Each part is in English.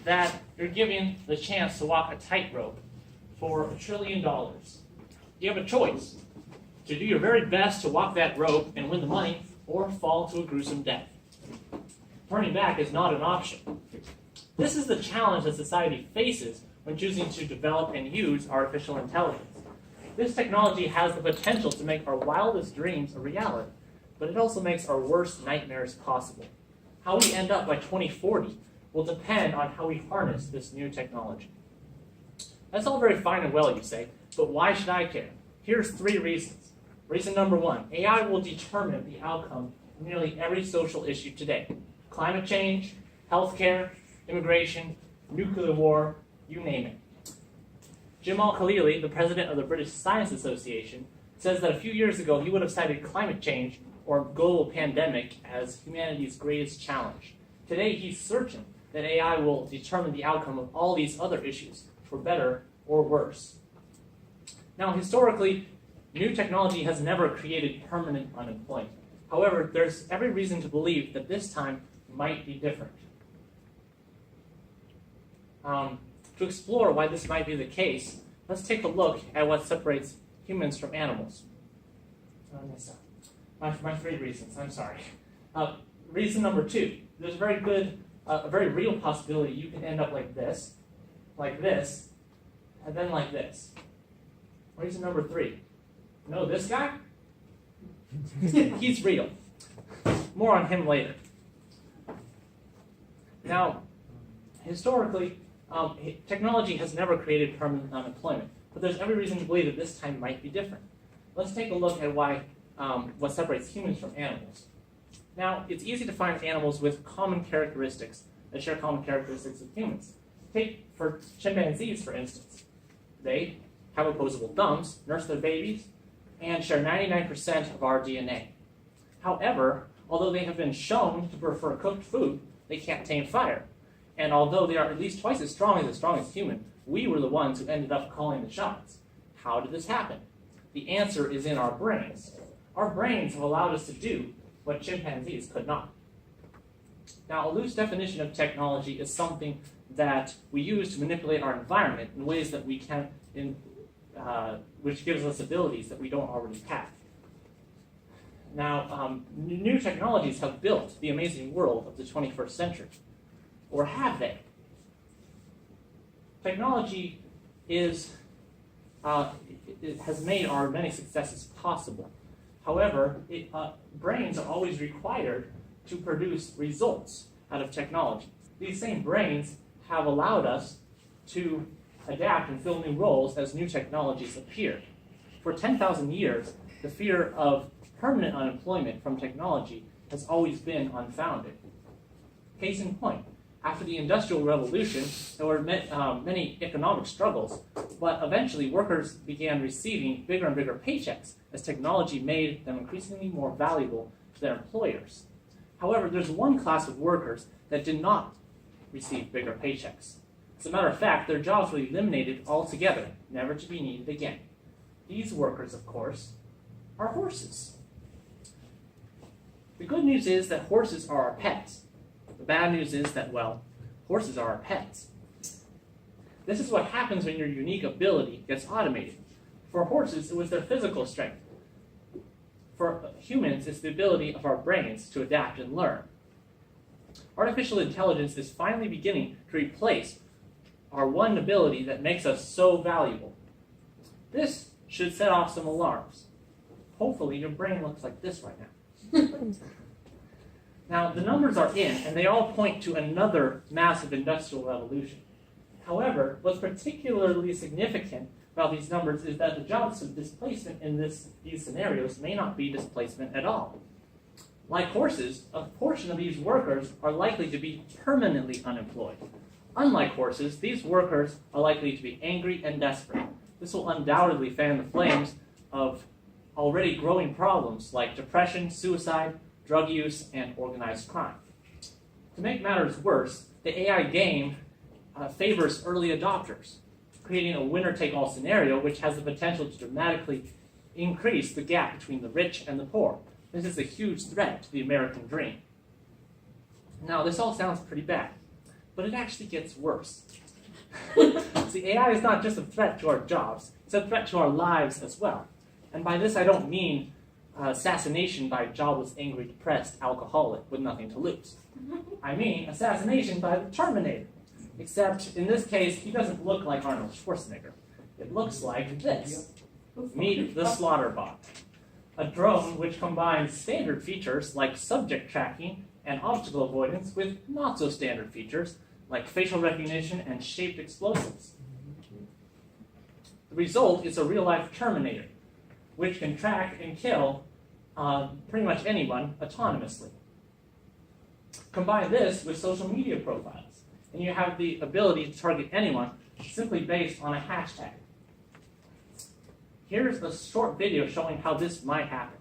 that you're given the chance to walk a tightrope for $1 trillion. You have a choice to do your very best to walk that rope and win the money, or fall to a gruesome death. Turning back is not an option. This is the challenge that society faces when choosing to develop and use artificial intelligence. This technology has the potential to make our wildest dreams a reality, but it also makes our worst nightmares possible. How we end up by 2040 will depend on how we harness this new technology. That's all very fine and well, you say, but why should I care? Here's 3 reasons. Reason number 1, AI will determine the outcome of nearly every social issue today. Climate change, healthcare, immigration, nuclear war, you name it. Jim Al-Khalili, the president of the British Science Association, says that a few years ago he would have cited climate change or global pandemic as humanity's greatest challenge. Today he's certain that AI will determine the outcome of all these other issues, for better or worse. Now, historically, new technology has never created permanent unemployment. However, there's every reason to believe that this time might be different. To explore why this might be the case, let's take a look at what separates humans from animals. My 3 reasons, I'm sorry. Reason number 2, there's a very real possibility you can end up like this, and then like this. Reason number 3, know this guy? He's real. More on him later. Now, historically, technology has never created permanent unemployment, but there's every reason to believe that this time might be different. Let's take a look at what separates humans from animals. Now, it's easy to find animals with common characteristics that share common characteristics of humans. Take for chimpanzees, for instance. They have opposable thumbs, nurse their babies, and share 99% of our DNA. However, although they have been shown to prefer cooked food, they can't tame fire. And although they are at least twice as strong as the strongest human, we were the ones who ended up calling the shots. How did this happen? The answer is in our brains. Our brains have allowed us to do what chimpanzees could not. Now, a loose definition of technology is something that we use to manipulate our environment in ways that we can, which gives us abilities that we don't already have. Now, new technologies have built the amazing world of the 21st century. Or have they? Technology it has made our many successes possible. However, brains are always required to produce results out of technology. These same brains have allowed us to adapt and fill new roles as new technologies appear. For 10,000 years, the fear of permanent unemployment from technology has always been unfounded. Case in point, after the Industrial Revolution, there were many economic struggles, but eventually workers began receiving bigger and bigger paychecks as technology made them increasingly more valuable to their employers. However, there's one class of workers that did not receive bigger paychecks. As a matter of fact, their jobs were eliminated altogether, never to be needed again. These workers, of course, are horses. The good news is that horses are our pets. The bad news is that, well, horses are our pets. This is what happens when your unique ability gets automated. For horses, it was their physical strength. For humans, it's the ability of our brains to adapt and learn. Artificial intelligence is finally beginning to replace our one ability that makes us so valuable. This should set off some alarms. Hopefully, your brain looks like this right now. Now, the numbers are in, and they all point to another massive industrial revolution. However, what's particularly significant about these numbers is that the jobs of displacement in these scenarios may not be displacement at all. Like horses, a portion of these workers are likely to be permanently unemployed. Unlike horses, these workers are likely to be angry and desperate. This will undoubtedly fan the flames of already growing problems like depression, suicide, drug use, and organized crime. To make matters worse, the AI game favors early adopters, creating a winner-take-all scenario which has the potential to dramatically increase the gap between the rich and the poor. This is a huge threat to the American dream. Now, this all sounds pretty bad, But it actually gets worse. See, AI is not just a threat to our jobs, it's a threat to our lives as well. And by this I don't mean assassination by a jobless, angry, depressed alcoholic with nothing to lose. I mean assassination by the Terminator. Except in this case, he doesn't look like Arnold Schwarzenegger. It looks like this. Meet the Slaughterbot. A drone which combines standard features like subject tracking and obstacle avoidance with not so standard features like facial recognition and shaped explosives. The result is a real-life Terminator, which can track and kill pretty much anyone autonomously. Combine this with social media profiles, and you have the ability to target anyone simply based on a hashtag. Here's a short video showing how this might happen.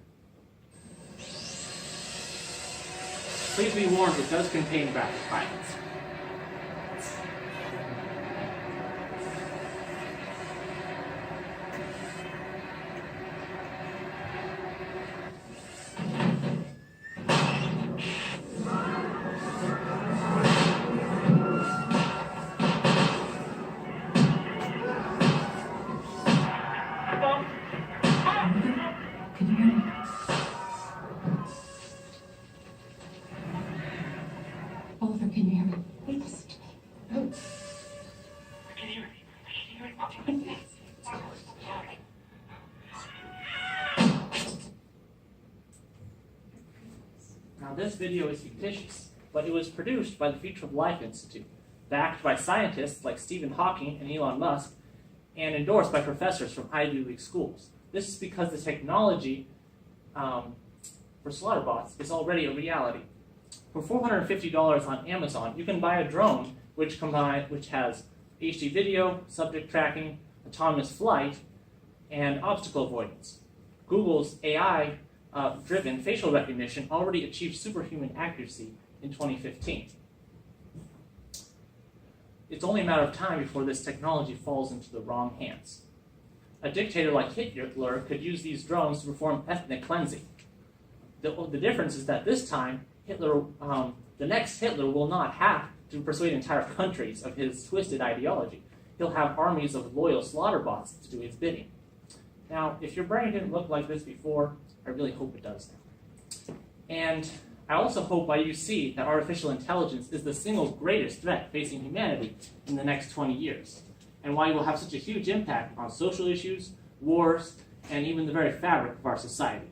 Please be warned, it does contain graphic violence. Can you hear me? Oliver, can you hear me? Listen to me. I can hear it. I can hear it. Now this video is fictitious, but it was produced by the Future of Life Institute, backed by scientists like Stephen Hawking and Elon Musk, and endorsed by professors from Ivy League schools. This is because the technology for slaughterbots is already a reality. For $450 on Amazon, you can buy a drone which has HD video, subject tracking, autonomous flight, and obstacle avoidance. Google's AI-driven facial recognition already achieved superhuman accuracy in 2015. It's only a matter of time before this technology falls into the wrong hands. A dictator like Hitler could use these drones to perform ethnic cleansing. The difference is that this time, the next Hitler will not have to persuade entire countries of his twisted ideology. He'll have armies of loyal slaughterbots to do his bidding. Now, if your brain didn't look like this before, I really hope it does now. And I also hope by you see that artificial intelligence is the single greatest threat facing humanity in the next 20 years, and why it will have such a huge impact on social issues, wars, and even the very fabric of our society.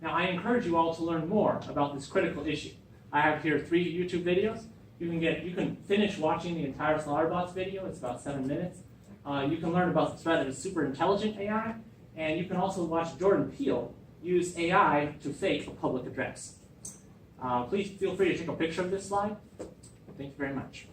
Now, I encourage you all to learn more about this critical issue. I have here 3 YouTube videos. You can finish watching the entire Slaughterbots video. It's about 7 minutes. You can learn about the threat of a super intelligent AI, and you can also watch Jordan Peele use AI to fake a public address. Please feel free to take a picture of this slide. Thank you very much.